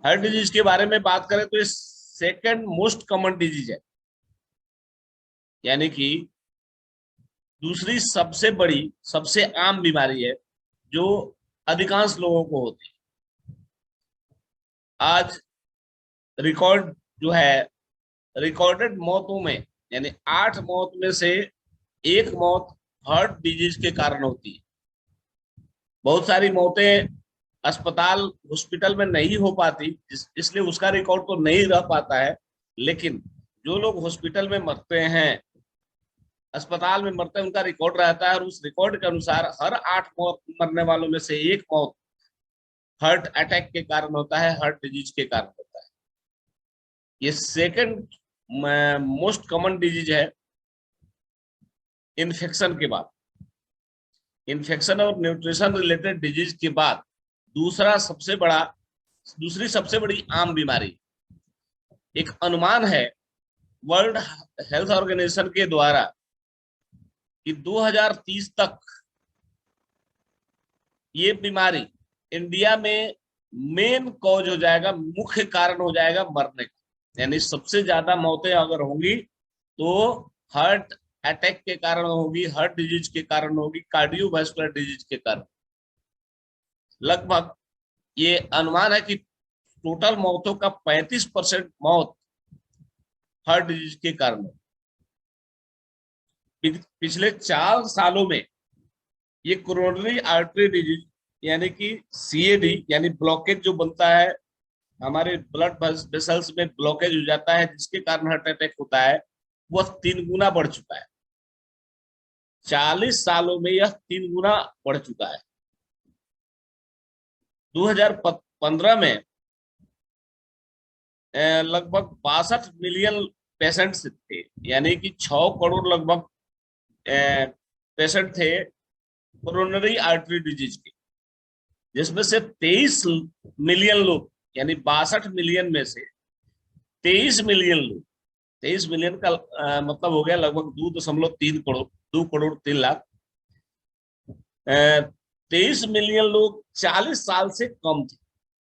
Heart disease के बारे में बात करें तो ये सेकंड मोस्ट कॉमन डिजीज है, यानी कि दूसरी सबसे बड़ी सबसे आम बीमारी है जो अधिकांश लोगों को होती है। आज रिकॉर्ड जो है, रिकॉर्डेड मौतों में यानी 8 मौत में से 1 मौत हार्ट डिजीज के कारण होती है। बहुत सारी मौतें अस्पताल हॉस्पिटल में नहीं हो पाती, इसलिए उसका रिकॉर्ड तो नहीं रह पाता है। लेकिन जो लोग हॉस्पिटल में मरते हैं, अस्पताल में मरते हैं, उनका रिकॉर्ड रहता है और उस रिकॉर्ड के अनुसार हर 8 मौत मरने वालों में से 1 मौत हार्ट अटैक के कारण होता है, हार्ट डिजीज के कारण होता है। ये सेकंड मोस्ट कॉमन डिजीज है इन्फेक्शन के बाद। इन्फेक्शन और न्यूट्रिशन रिलेटेड डिजीज के बाद दूसरी सबसे बड़ी आम बीमारी। एक अनुमान है वर्ल्ड हेल्थ ऑर्गेनाइजेशन के द्वारा कि 2030 तक ये बीमारी इंडिया में मेन कॉज हो जाएगा, मुख्य कारण हो जाएगा मरने का। यानी सबसे ज्यादा मौतें अगर होंगी तो हार्ट अटैक के कारण होगी, हार्ट डिजीज के कारण होगी, कार्डियोवास्कुलर डिजीज के कारण। लगभग ये अनुमान है कि टोटल मौतों का 35% मौत हार्ट डिजीज के कारण। पिछले 4 सालों में ये कोरोनरी आर्टरी डिजीज यानी कि सीएडी यानी ब्लॉकेज जो बनता है, हमारे ब्लड वेसल्स में ब्लॉकेज हो जाता है जिसके कारण हार्ट अटैक होता है, वह 3 गुना बढ़ चुका है। 40 सालों में यह 3 गुना बढ़ चुका है। 2015 में लगभग 62 मिलियन पेशेंट्स थे, यानी कि 6 करोड़ लगभग पेशेंट थे कोरोनरी आर्टरी डिजीज के, जिसमें से 23 मिलियन लोग यानी 62 मिलियन में से 23 मिलियन लोग, 23 मिलियन का मतलब हो गया लगभग 2.3 करोड़, 2 करोड़ 3 लाख। 23 मिलियन लोग 40 साल से कम थे।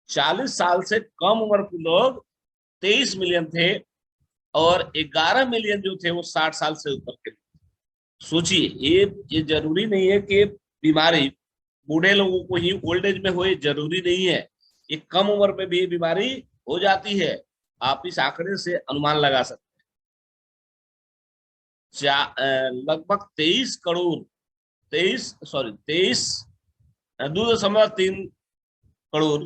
40 साल से कम उम्र के लोग 23 मिलियन थे और 11 मिलियन जो थे वो 60 साल से ऊपर के। सोचिए, ये जरूरी नहीं है कि बीमारी बूढ़े लोगों को ही ओल्ड एज में हो, जरूरी नहीं है। ये कम उम्र में भी ये बीमारी हो जाती है। आप इस आंकड़े से अनुमान लगा सकते हैं। लगभग 2.3 करोड़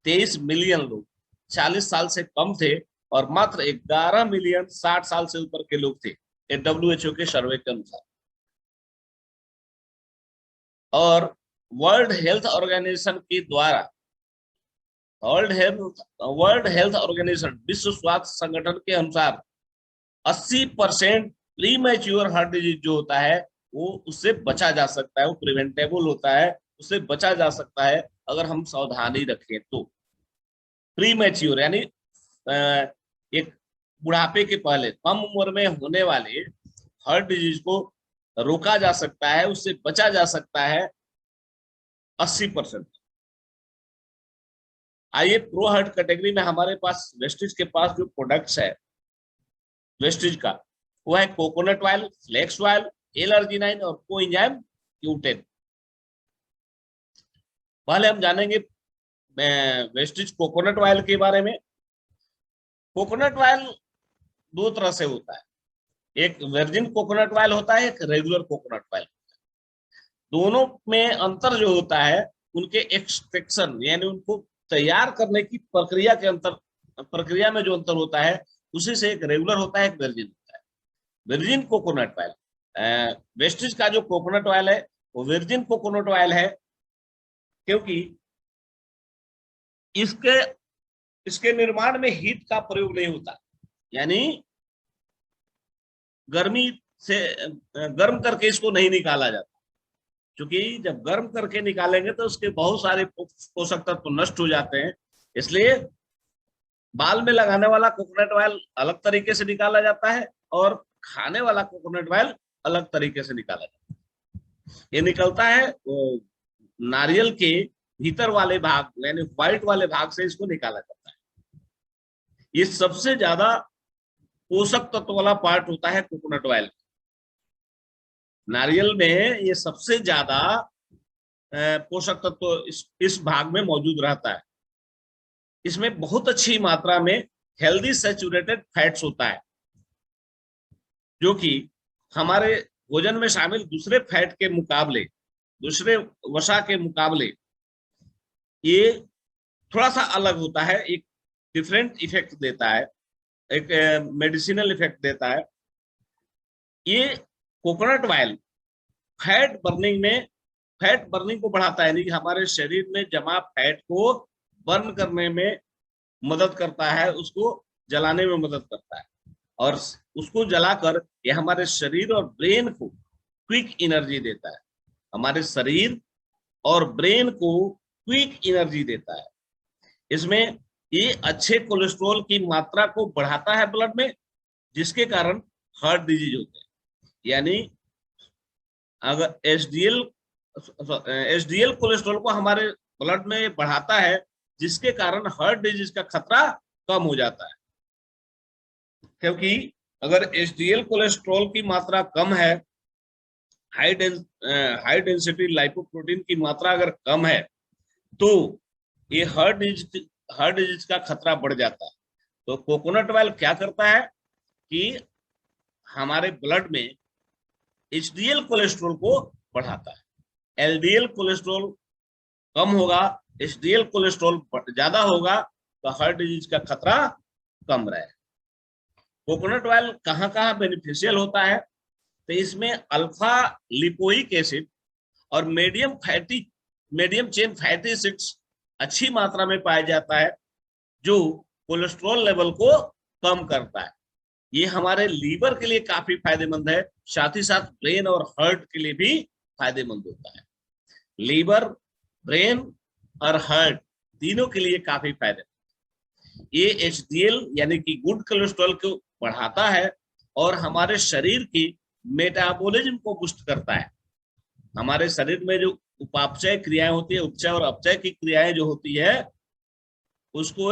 23 मिलियन लोग 40 साल से कम थे और मात्र 11 मिलियन 60 साल से ऊपर के लोग थे, WHO के सर्वे के अनुसार। और वर्ल्ड हेल्थ ऑर्गेनाइजेशन के द्वारा, वर्ल्ड हेल्थ ऑर्गेनाइजेशन विश्व स्वास्थ्य संगठन के अनुसार 80% प्री मैच्योर हार्ट डिजीज जो होता है वो उससे बचा जा सकता है, वो प्रिवेंटेबल होता है, उससे बचा जा सकता है अगर हम सावधानी रखें तो। प्री मैच्योर यानी एक बुढ़ापे के पहले कम उम्र में होने वाले हार्ट डिजीज को रोका जा सकता है, उससे बचा जा सकता है 80%। आइए प्रो हार्ट कैटेगरी में हमारे पास वेस्टिज के पास जो प्रोडक्ट्स है वेस्टिज का, वो है coconut oil, flax oil, L-arginine और कोएंजाइम Q10। पहले हम जानेंगे वेस्टिज कोकोनट ऑयल के बारे में। कोकोनट ऑयल 2 तरह से होता है, एक वर्जिन कोकोनट ऑयल होता है, एक रेगुलर कोकोनट ऑयल। दोनों में अंतर जो होता है उनके एक्सट्रैक्शन यानी उनको तैयार करने की प्रक्रिया में जो अंतर होता है, उसी से एक रेगुलर होता है, एक वर्जिन होता है। वर्जिन कोकोनट ऑयल, वेस्टिज का जो कोकोनट ऑयल है वो वर्जिन कोकोनट ऑयल है, क्योंकि इसके निर्माण में हीट का प्रयोग नहीं होता, यानी गर्मी से गर्म करके इसको नहीं निकाला जाता। क्योंकि जब गर्म करके निकालेंगे तो उसके बहुत सारे पोषक तत्व नष्ट हो जाते हैं, इसलिए बाल में लगाने वाला कोकोनट ऑयल अलग तरीके से निकाला जाता है और खाने वाला कोकोनट ऑयल अलग तरीके से निकाला जाता है। ये निकलता है नारियल के भीतर वाले भाग यानी व्हाइट वाले भाग से इसको निकाला जाता है। ये सबसे ज्यादा पोषक तत्व वाला पार्ट होता है कोकोनट ऑयल। नारियल में ये सबसे ज्यादा पोषक तत्व इस भाग में मौजूद रहता है। इसमें बहुत अच्छी मात्रा में हेल्दी सैचुरेटेड फैट्स होता है, जो कि हमारे भोजन में शामिल दूसरे फैट के मुकाबले, दूसरे वसा के मुकाबले ये थोड़ा सा अलग होता है, एक डिफरेंट इफेक्ट देता है, एक मेडिसिनल इफेक्ट देता है। ये कोकोनट ऑयल फैट बर्निंग को बढ़ाता है, यानी कि हमारे शरीर में जमा फैट को बर्न करने में मदद करता है, उसको जलाने में मदद करता है, और उसको जलाकर ये हमारे शरीर और ब्रेन को क्विक एनर्जी देता है। हमारे शरीर और ब्रेन को क्विक एनर्जी देता है। इसमें ये अच्छे कोलेस्ट्रॉल की मात्रा को बढ़ाता है ब्लड में, जिसके कारण हार्ट डिजीज होते हैं। यानी अगर एचडीएल कोलेस्ट्रॉल को हमारे ब्लड में बढ़ाता है, जिसके कारण हार्ट डिजीज का खतरा कम हो जाता है। क्योंकि अगर एचडीएल कोलेस्ट्रॉल की मात्रा कम है, हाई डेंसिटी लाइपोप्रोटीन की मात्रा अगर कम है, तो ये हार्ट डिजीज का खतरा बढ़ जाता है। तो कोकोनट ऑयल क्या करता है कि हमारे ब्लड में एचडीएल कोलेस्ट्रॉल को बढ़ाता है। एलडीएल कोलेस्ट्रॉल कम होगा, एचडीएल कोलेस्ट्रॉल ज्यादा होगा, तो हार्ट डिजीज का खतरा कम रहेगा। कोकोनट ऑयल कहाँ कहाँ बेनिफिशियल होता है, तो इसमें अल्फा लिपोइक एसिड और मीडियम चेन फैटी एसिड्स अच्छी मात्रा में पाया जाता है, जो कोलेस्ट्रॉल लेवल को कम करता है। ये हमारे लीवर के लिए काफी फायदेमंद है, साथ ही साथ ब्रेन और हार्ट के लिए भी फायदेमंद होता है। लीवर, ब्रेन और हार्ट तीनों के लिए काफी फायदेमंद। ये एचडीएल यानी कि गुड कोलेस्ट्रॉल को बढ़ाता है और हमारे शरीर की मेटाबॉलिज्म को बूस्ट करता है। हमारे शरीर में जो उपापचय क्रियाएं होती है, उपचय और अपचय की क्रियाएं जो होती है, उसको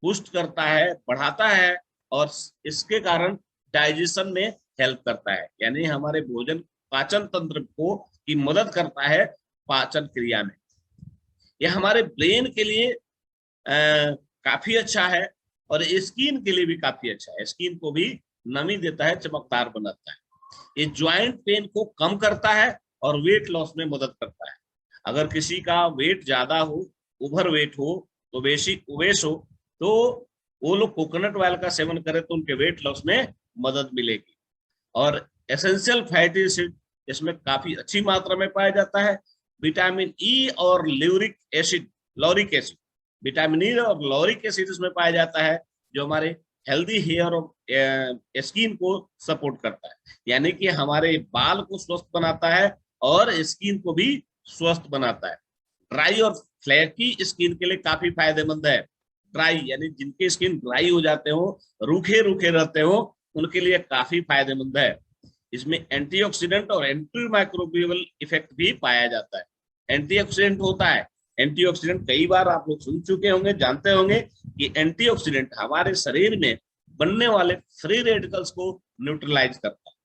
बूस्ट करता है, बढ़ाता है, और इसके कारण डाइजेशन में हेल्प करता है। यानी हमारे भोजन पाचन तंत्र को की मदद करता है पाचन क्रिया में। यह हमारे ब्रेन के लिए काफी अच्छा है, और स्किन के लिए भी काफी अच्छा है। स्किन को भी नमी देता है, चमकदार बनाता है। ये ज्वाइंट पेन को कम करता है और वेट लॉस में मदद करता है। अगर किसी का वेट ज्यादा हो, ओवर वेट हो, तो ओबेस हो, तो वो लोग कोकोनट ऑयल का सेवन करें तो उनके वेट लॉस में मदद मिलेगी। और एसेंशियल फैटी एसिड इसमें काफी अच्छी मात्रा में पाया जाता है। विटामिन ई और लॉरिक एसिड विटामिन ई और लॉरिक एसिड इसमें पाया जाता है, जो हमारे हेल्दी हेयर और स्किन को सपोर्ट करता है। यानी कि हमारे बाल को स्वस्थ बनाता है और स्किन को भी स्वस्थ बनाता है। ड्राई और फ्लैकी स्किन के लिए काफी फायदेमंद है। ड्राई यानी जिनके स्किन ड्राई हो जाते हो, रूखे रूखे रहते हो, उनके लिए काफी फायदेमंद है। इसमें एंटीऑक्सीडेंट और एंटी माइक्रोबियल इफेक्ट भी पाया जाता है। एंटीऑक्सीडेंट होता है, एंटीऑक्सीडेंट कई बार आप लोग सुन चुके होंगे, जानते होंगे कि एंटीऑक्सीडेंट हमारे शरीर में बनने वाले फ्री रेडिकल्स को न्यूट्रलाइज करता है।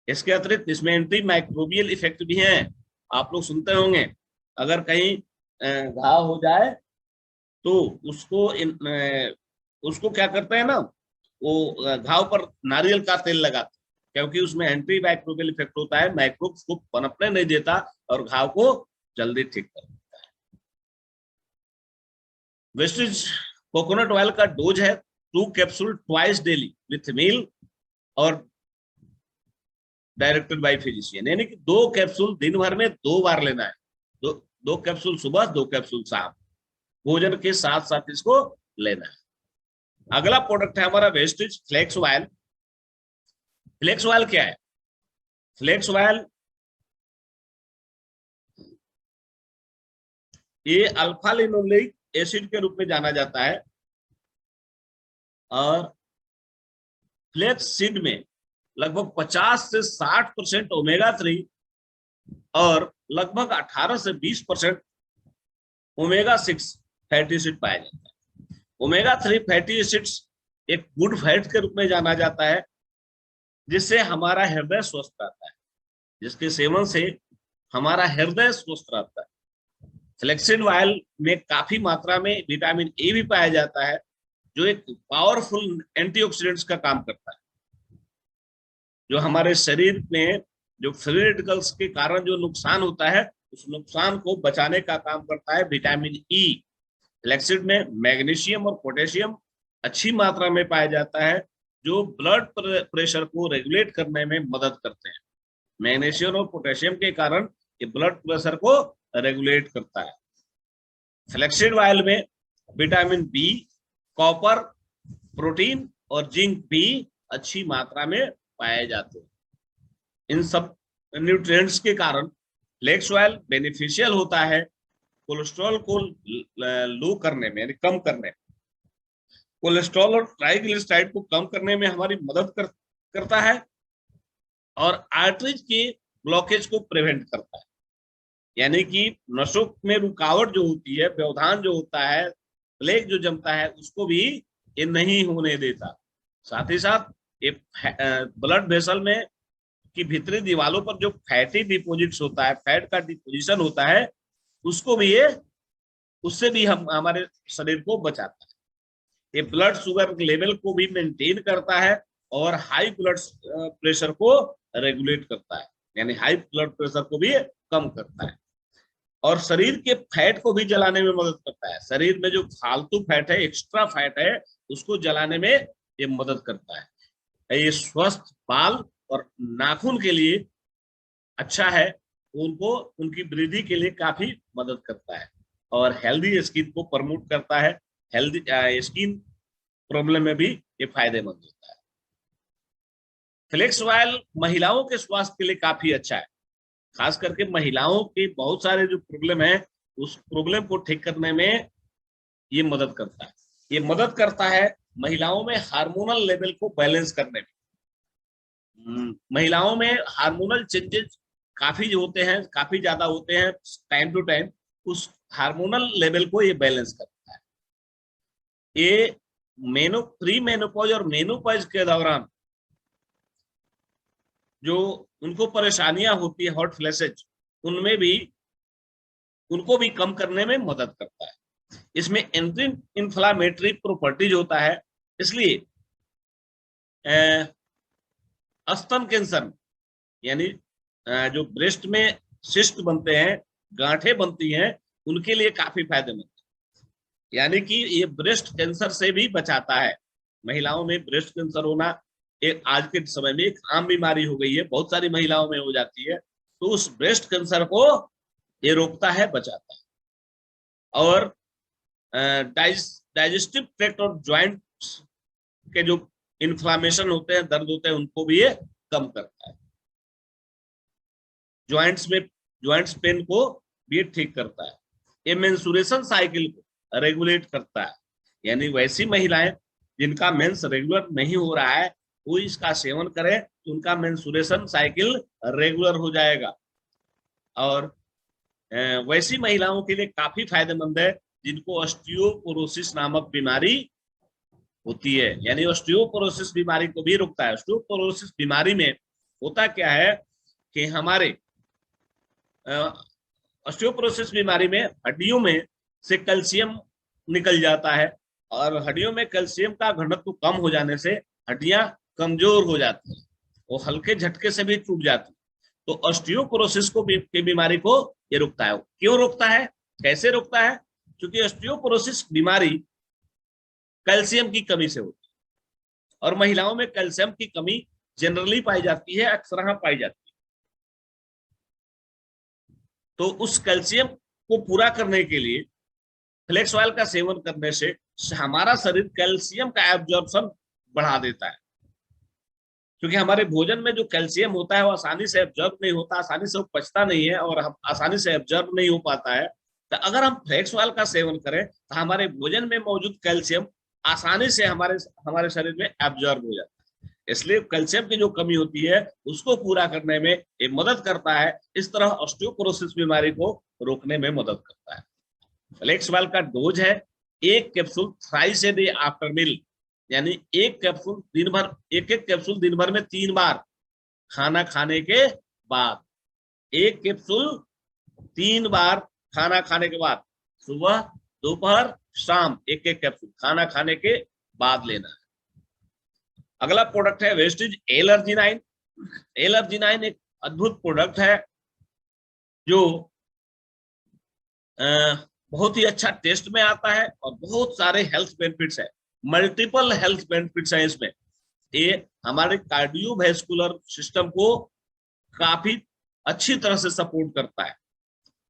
इसके अतिरिक्त इसमें एंटी माइक्रोबियल इफेक्ट भी हैं। आप लोग सुनते होंगे, अगर कहीं घाव हो जाए तो उसको क्या करते हैं ना, वो घाव पर नारियल का तेल लगाते हैं, क्योंकि उसमें एंटी माइक्रोबियल इफेक्ट होता है। माइक्रोब्स को पनपने नहीं देता और घाव को जल्दी ठीक कर देता है। वेस्टेज कोकोनट ऑयल का डोज है 2 कैप्सूल ट्वाइस डेली विथ मील और डायरेक्टेड बाय फिजिशियन, यानी कि 2 कैप्सूल दिन भर में 2 बार लेना है। 2 कैप्सूल सुबह, 2 कैप्सूल शाम, भोजन के साथ साथ इसको लेना है। अगला प्रोडक्ट है हमारा wastage flax oil. Flax oil क्या है? फ्लेक्स ऑयल ये अल्फा लिनोलेइक एसिड के रूप में जाना जाता है, और फ्लेक्स सीड में लगभग 50 से 60% ओमेगा 3 और लगभग 18 से 20% ओमेगा 6 फैटी एसिड पाया जाता है। ओमेगा 3 फैटी एसिड्स एक गुड फैट के रूप में जाना जाता है, जिससे हमारा हृदय स्वस्थ रहता है, जिसके सेवन से हमारा हृदय स्वस्थ रहता है। फ्लेक्सिड ऑयल में काफी मात्रा में विटामिन ए भी पाया जाता है, जो एक पावरफुल एंटीऑक्सीडेंट्स का काम करता है, जो हमारे शरीर में जो फ्री रेडिकल्स के कारण जो नुकसान होता है, उस नुकसान को बचाने का काम करता है विटामिन ई। फ्लेक्सिड में मैग्नीशियम और पोटेशियम अच्छी मात्रा में पाया जाता है, जो ब्लड प्रेशर को रेगुलेट करने में मदद करते हैं। मैग्नीशियम और पोटेशियम के कारण ये ब्लड प्रेशर को रेगुलेट करता है। फ्लेक्सिड ऑयल में विटामिन बी, कॉपर, प्रोटीन और जिंक भी अच्छी मात्रा में पाए जाते हैं। इन सब न्यूट्रिएंट्स के कारण फ्लेक्स ऑयल बेनिफिशियल होता है कोलेस्ट्रॉल को लो करने में, यानी कम करने में। कोलेस्ट्रॉल और ट्राइग्लिसराइड को कम करने में हमारी मदद करता है और आर्टरीज के ब्लॉकेज को प्रिवेंट करता है, यानी कि नसों में रुकावट जो होती है, व्यवधान जो होता है, प्लेग जो जमता है, उसको भी ये नहीं होने देता। साथ ही साथ ये ब्लड वेसल में की भीतरी दीवारों पर जो फैटी डिपोजिट्स होता है, फैट का डिपोजिशन होता है, उसको भी ये, उससे भी हम हमारे शरीर को बचाता है। ये ब्लड शुगर लेवल को भी मेंटेन करता है और हाई ब्लड प्रेशर को रेगुलेट करता है, यानी हाई ब्लड प्रेशर को भी कम करता है और शरीर के फैट को भी जलाने में मदद करता है। शरीर में जो फालतू फैट है, एक्स्ट्रा फैट है, उसको जलाने में ये मदद करता है। ये स्वस्थ बाल और नाखून के लिए अच्छा है, उनको उनकी वृद्धि के लिए काफी मदद करता है और हेल्दी स्किन को प्रमोट करता है। हेल्दी स्किन प्रॉब्लम में भी ये फायदेमंद होता है। फ्लेक्स ऑयल महिलाओं के स्वास्थ्य के लिए काफी अच्छा है, खास करके महिलाओं के बहुत सारे जो प्रॉब्लम है, उस प्रॉब्लम को ठीक करने में ये मदद करता है। ये मदद करता है महिलाओं में हार्मोनल लेवल को बैलेंस करने में। महिलाओं में हार्मोनल चेंजेस काफी होते हैं, काफी ज्यादा होते हैं टाइम टू टाइम, उस हार्मोनल लेवल को ये बैलेंस करता है। ये प्री मेनोपॉज और मेनोपॉज के दौरान जो उनको परेशानियां होती है, हॉट फ्लैशेज, उनमें भी उनको भी कम करने में मदद करता है। इसमें एंटी इंफ्लामेटरी प्रॉपर्टीज होता है, इसलिए स्तन कैंसर, यानी जो ब्रेस्ट में सिस्ट बनते हैं, गांठें बनती हैं, उनके लिए काफी फायदेमंद है। यानी कि ये ब्रेस्ट कैंसर से भी बचाता है। महिलाओं में ब्रेस्ट कैंसर होना एक आज के समय में एक आम बीमारी हो गई है, बहुत सारी महिलाओं में हो जाती है, तो उस ब्रेस्ट कैंसर को ये रोकता है, बचाता है। और डाइजेस्टिव ट्रैक्ट और जॉइंट्स के जो इन्फ्लामेशन होते हैं, दर्द होते हैं, उनको भी ये कम करता है। जॉइंट्स पेन को भी ठीक करता है। ये मेंस्ट्रुएशन साइकिल को रेगुलेट करता है, यानी वैसी महिलाएं जिनका मेंस रेगुलर नहीं हो रहा है, वो इसका सेवन करें तो उनका मेंस्ट्रुएशन साइकिल रेगुलर हो जाएगा। और वैसी महिलाओं के लिए काफी फायदेमंद है जिनको ऑस्टियोपोरोसिस नामक बीमारी होती है, यानी ऑस्टियोपोरोसिस बीमारी को भी रोकता है। ऑस्टियोपोरोसिस बीमारी में होता क्या है कि हमारे ऑस्टियोपोरोसिस बीमारी में हड्डियों में से कैल्शियम निकल जाता है और हड्डियों में कैल्शियम का घनत्व कम हो जाने से हड्डियां कमजोर हो जाती हैं, वो हल्के झटके से भी टूट जाती है। तो ऑस्टियोपोरोसिस की बीमारी को ये रोकता है। क्यों रोकता है, कैसे रोकता है? क्योंकि ऑस्टियोपोरोसिस बीमारी कैल्शियम की कमी से होती है और महिलाओं में कैल्शियम की कमी जनरली पाई जाती है, अक्सर पाई जाती है। तो उस कैल्शियम को पूरा करने के लिए फ्लेक्स ऑयल का सेवन करने से हमारा शरीर कैल्शियम का एब्जॉर्प्शन बढ़ा देता है, क्योंकि हमारे भोजन में जो कैल्शियम होता है वो आसानी से एब्जॉर्ब नहीं होता, आसानी से वो पचता नहीं है और हम आसानी से एब्जॉर्ब नहीं हो पाता है। तो अगर हम फ्लेक्स ऑयल का सेवन करें तो हमारे भोजन में मौजूद कैल्शियम आसानी से हमारे शरीर में एब्जॉर्ब हो जाता है। इसलिए कैल्शियम की जो कमी होती है उसको पूरा करने में ये मदद करता है। इस तरह ऑस्टियोपोरोसिस बीमारी को रोकने में मदद करता है। फ्लेक्स ऑयल का डोज है एक capsule thrice a day after meal, यानी एक कैप्सूल दिन भर, एक एक कैप्सूल दिन भर में 3 बार खाना खाने के बाद, एक कैप्सूल 3 बार खाना खाने के बाद, सुबह दोपहर शाम एक एक कैप्सूल खाना खाने के बाद लेना है। अगला प्रोडक्ट है वेस्टिज एल-अर्जिनाइन। एल-अर्जिनाइन एक अद्भुत प्रोडक्ट है जो बहुत ही अच्छा टेस्ट में आता है और बहुत सारे हेल्थ बेनिफिट्स है, मल्टीपल हेल्थ बेनिफिट्स है इसमें। ये हमारे कार्डियोवैस्कुलर सिस्टम को काफी अच्छी तरह से सपोर्ट करता है,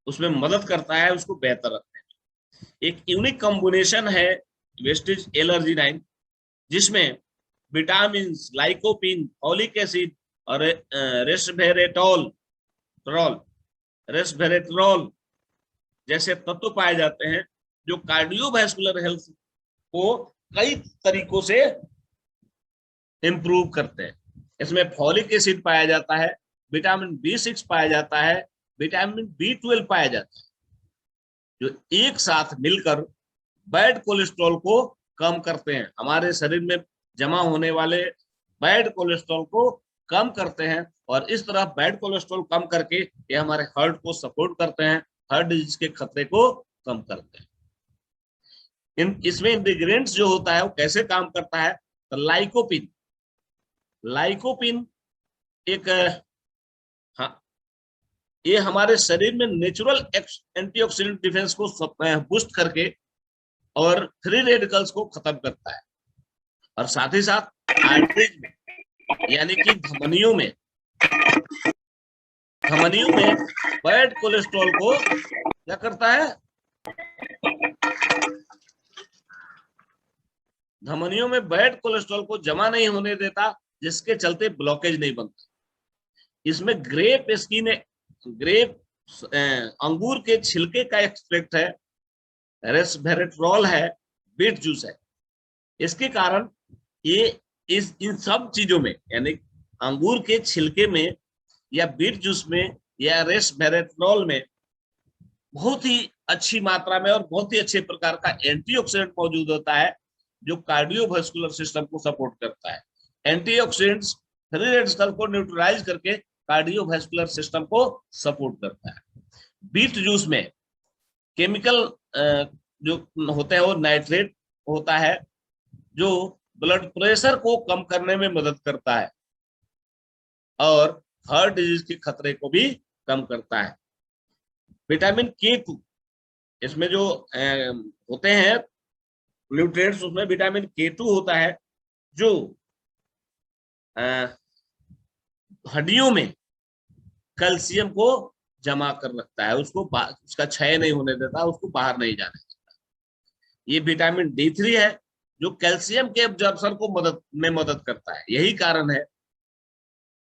उसमें मदद करता है उसको बेहतर रखने में। एक यूनिक कॉम्बिनेशन है वेस्टिज एल-अर्जिनाइन, जिसमें विटामिन, लाइकोपिन, फॉलिक एसिड और रेसवेरेट्रॉल जैसे तत्व पाए जाते हैं, जो कार्डियोवैस्कुलर हेल्थ को कई तरीकों से इंप्रूव करते हैं। इसमें फॉलिक एसिड पाया जाता है, विटामिन B6 पाया जाता है, विटामिन B12 पाया जाता है, जो एक साथ मिलकर बैड कोलेस्ट्रॉल को कम करते हैं, हमारे शरीर में जमा होने वाले बैड कोलेस्ट्रॉल को कम करते हैं। और इस तरह बैड कोलेस्ट्रॉल कम करके ये हमारे हार्ट को सपोर्ट करते हैं, हार्ट डिजीज के खतरे को कम करते हैं। इसमें इंग्रेडिएंट्स जो होता है वो कैसे काम करता है, तो लाइकोपिन एक ये हमारे शरीर में नेचुरल एंटीऑक्सीडेंट डिफेंस को बूस्ट करके और फ्री रेडिकल्स को खत्म करता है। और साथ ही साथ आर्टरीज में, यानी कि धमनियों में बैड कोलेस्ट्रॉल को क्या करता है, धमनियों में बैड कोलेस्ट्रॉल को जमा नहीं होने देता, जिसके चलते ब्लॉकेज नहीं बनता। इसमें ग्रेप अंगूर के छिलके का एक्सट्रैक्ट है, रेसवेरेट्रॉल है, बीट जूस है। इसके कारण ये इन सब चीजों में, यानी अंगूर के छिलके में या बीट जूस में या रेसवेरेट्रॉल में बहुत ही अच्छी मात्रा में और बहुत ही अच्छे प्रकार का एंटीऑक्सीडेंट मौजूद होता है, जो कार्डियोवैस्कुलर सिस्टम को सपोर्ट करता है। एंटीऑक्सीडेंट्स फ्री रेडिकल को न्यूट्रलाइज करके कार्डियोवैस्कुलर सिस्टम को सपोर्ट करता है। बीट जूस में केमिकल जो होते हैं वो नाइट्रेट होता है, जो ब्लड प्रेशर को कम करने में मदद करता है और हार्ट डिजीज के खतरे को भी कम करता है। विटामिन K2, इसमें जो होते हैं न्यूट्रिएंट्स, उसमें विटामिन K2 होता है, जो हड्डियों में कैल्शियम को जमा कर रखता है, उसका क्षय नहीं होने देता, उसको बाहर नहीं जाने देता। ये विटामिन D3 है, जो कैल्शियम के एब्जॉर्प्शन को मदद करता है। यही कारण है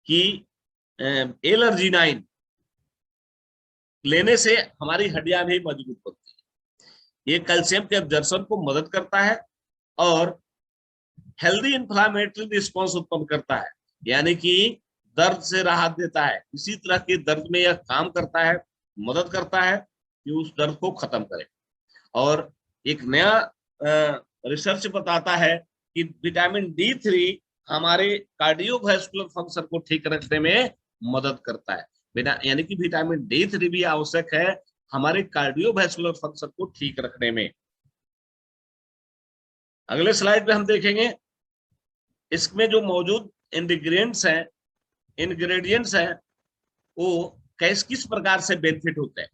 कि एल-अर्जिनाइन लेने से हमारी हड्डियां भी मजबूत होती है। ये कैल्शियम के एब्जॉर्प्शन को मदद करता है और हेल्दी इंफ्लामेटरी रिस्पॉन्स उत्पन्न करता है, यानी कि दर्द से राहत देता है। इसी तरह के दर्द में यह काम करता है, मदद करता है कि उस दर्द को खत्म करे। और एक नया रिसर्च बताता है कि विटामिन D3 हमारे कार्डियोवैस्कुलर फंक्शन को ठीक रखने में मदद करता है। यानी कि विटामिन D3 भी आवश्यक है हमारे कार्डियोवैस्कुलर फंक्शन को ठीक रखने में। अगले स्लाइड पे हम देखेंगे इसमें जो मौजूद इंग्रेडिएंट्स हैं वो किस प्रकार से बेनिफिट होते हैं।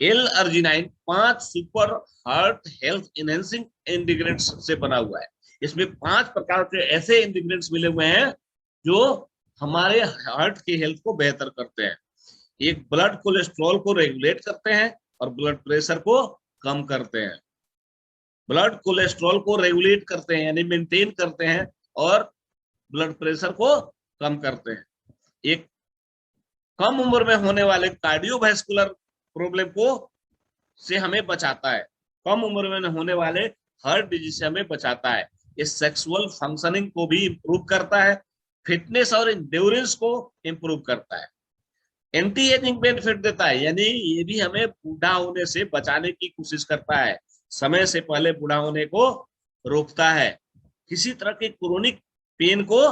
L-arginine 5 super heart health enhancing ingredients से बना हुआ है। इसमें 5 प्रकार के ऐसे इंग्रेडिएंट्स मिले हुए हैं जो हमारे हार्ट की हेल्थ को बेहतर करते हैं। एक ब्लड कोलेस्ट्रॉल को रेगुलेट करते हैं और ब्लड प्रेशर को कम करते हैं। ब्लड कोलेस्ट्रॉल को रेगुलेट करते हैं, यानी मेंटेन करते हैं, और ब्लड प्रेशर को कम करते हैं। एक कम उम्र में होने वाले कार्डियोवैस्कुलर प्रॉब्लम को से हमें बचाता है, कम उम्र में होने वाले हार्ट डिजीज से हमें बचाता है। ये सेक्सुअल फंक्शनिंग को भी इंप्रूव करता है, फिटनेस और एंड्योरेंस को इंप्रूव करता है, एंटी एजिंग बेनिफिट देता है, यानी ये भी हमें बूढ़ा होने से बचाने की कोशिश करता है। समय से पहले बूढ़ा होने को रोकता है, किसी तरह के क्रोनिक पेन को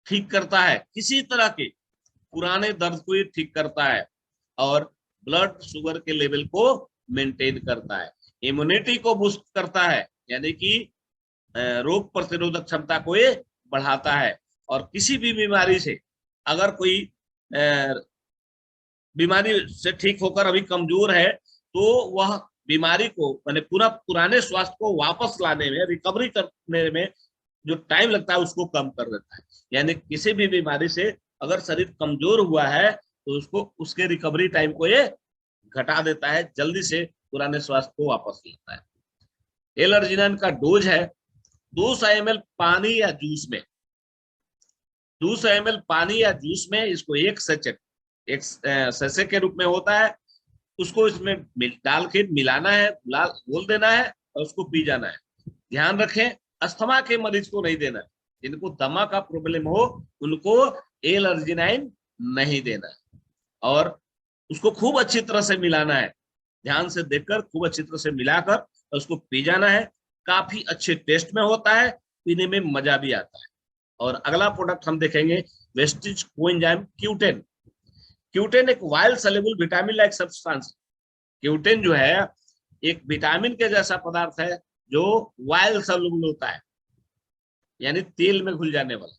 ठीक करता है, किसी तरह के पुराने दर्द को ये ठीक करता है, और ब्लड शुगर के लेवल को मेंटेन करता है, इम्यूनिटी को बूस्ट करता है, यानी कि रोग प्रतिरोधक क्षमता को ये बढ़ाता है। और किसी भी बीमारी से अगर कोई बीमारी से ठीक होकर अभी कमजोर है तो वह बीमारी को मैंने पूरा पुराने स्वास्थ्य को वापस लाने में, रिकवरी करने में जो टाइम लगता है उसको कम कर देता है। यानी किसी भी बीमारी से अगर शरीर कमजोर हुआ है तो उसको उसके रिकवरी टाइम को ये घटा देता है, जल्दी से पुराने स्वास्थ्य को वापस लाता है। एल-अर्जिनिन का डोज है 200 ml पानी या जूस में, 200 ml पानी या जूस में इसको एक सैचे के रूप में होता है, उसको इसमें डाल के मिलाना है, घोल देना है और उसको पी जाना है। ध्यान रखें, अस्थमा के मरीज को नहीं देना है, जिनको दमा का प्रॉब्लम हो उनको एल-अर्जिनिन नहीं देना है, और उसको खूब अच्छी तरह से मिलाना है, ध्यान से देखकर खूब अच्छी तरह से मिलाकर उसको पी जाना है। काफी अच्छे टेस्ट में होता है, पीने में मजा भी आता है। और अगला प्रोडक्ट हम देखेंगे वेस्टिज कोएंजाइम क्यूटेन। क्यूटेन एक while soluble vitamin like substance. क्यूटेन जो है एक विटामिन के जैसा पदार्थ है जो वाइल सॉल्युबल होता है, यानी तेल में घुल जाने वाला।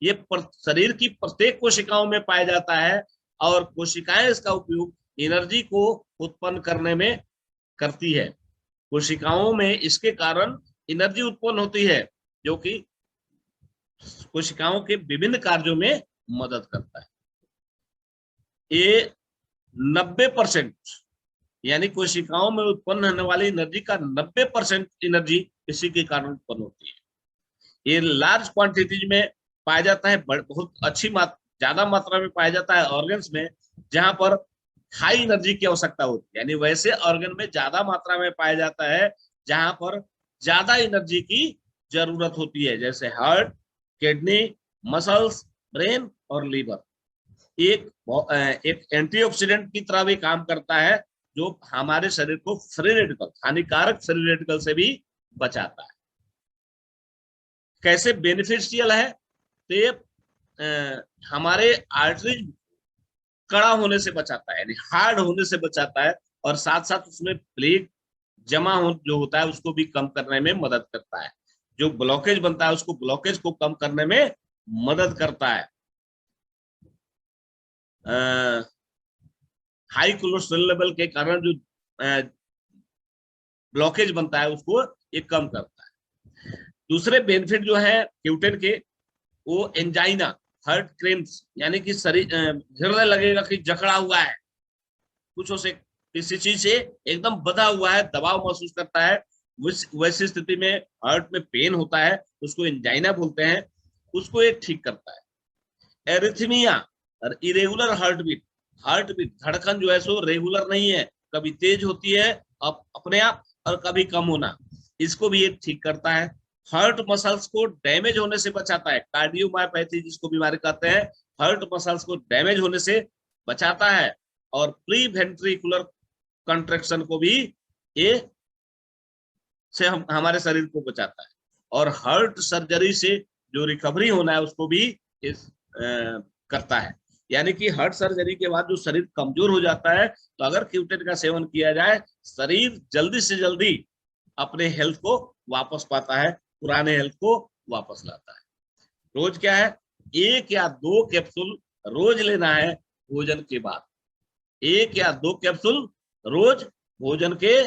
ये शरीर की प्रत्येक कोशिकाओं में पाया जाता है और कोशिकाएं इसका उपयोग एनर्जी को उत्पन्न करने में करती है। कोशिकाओं में इसके कारण एनर्जी उत्पन्न होती है जो कि कोशिकाओं के विभिन्न कार्यों में मदद करता है। ये 90% यानी कोशिकाओं में उत्पन्न होने वाली एनर्जी का 90% एनर्जी इसी के कारण उत्पन्न होती है। ये लार्ज क्वांटिटीज में पाया जाता है, बहुत अच्छी ज्यादा मात्रा में पाया जाता है ऑर्गन्स में जहां पर हाई एनर्जी की आवश्यकता होती है, यानी वैसे ऑर्गन में ज्यादा मात्रा में पाया जाता है जहां पर ज्यादा एनर्जी की जरूरत होती है, जैसे हार्ट, किडनी, मसल्स, ब्रेन और लीवर। एक एंटीऑक्सीडेंट की तरह भी काम करता है जो हमारे शरीर को फ्री रेडिकल, हानिकारक फ्री रेडिकल से भी बचाता है। कैसे बेनिफिशियल है तो ये हमारे आर्टरीज कड़ा होने से बचाता है, यानी हार्ड होने से बचाता है, और साथ साथ उसमें प्लेग जमा जो होता है उसको भी कम करने में मदद करता है। जो ब्लॉकेज बनता है उसको ब्लॉकेज को कम करने में मदद करता है। हाई कोलेस्ट्रॉल लेवल के कारण जो ब्लॉकेज बनता है उसको ये कम करता है। दूसरे बेनिफिट जो है क्यूटेन के, वो एंजाइना, हार्ट क्रैम्प्स, यानी कि शरीर हृदय लगेगा कि जकड़ा हुआ है, कुछ से किसी चीज से एकदम बधा हुआ है, दबाव महसूस करता है, वैसी स्थिति में हार्ट में पेन होता है, उसको एंजाइना बोलते हैं, उसको ये ठीक करता है। एरिथमिया और इरेगुलर हार्ट बीट धड़कन जो है सो रेगुलर नहीं है, कभी तेज होती है अपने आप और कभी कम होना, इसको भी ये ठीक करता है। हार्ट मसल्स को डैमेज होने से बचाता है, कार्डियोमायोपैथी जिसको बीमारी कहते हैं, हार्ट मसल्स को डैमेज होने से बचाता है, और प्री वेंट्रिकुलर कंट्रैक्शन को भी ये से हमारे शरीर को बचाता है, और हार्ट सर्जरी से जो रिकवरी होना है उसको भी करता है। यानी कि हार्ट सर्जरी के बाद जो शरीर कमजोर हो जाता है तो अगर क्यूटेन का सेवन किया जाए, शरीर जल्दी से जल्दी अपने हेल्थ को वापस पाता है, पुराने हेल्थ को वापस लाता है। रोज क्या है, 1 या 2 कैप्सूल रोज लेना है भोजन के बाद, 1 या 2 कैप्सूल रोज भोजन के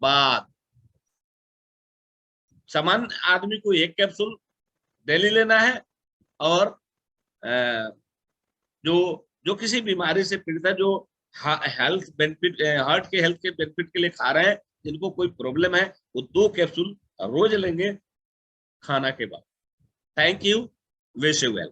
बाद। सामान्य आदमी को 1 कैप्सूल डेली लेना है, और जो किसी बीमारी से पीड़ित है, जो हेल्थ बेनिफिट, हार्ट के हेल्थ के बेनिफिट के लिए खा रहे हैं, जिनको कोई प्रॉब्लम है, वो 2 कैप्सूल रोज लेंगे खाना के बाद। Thank you, wish you well.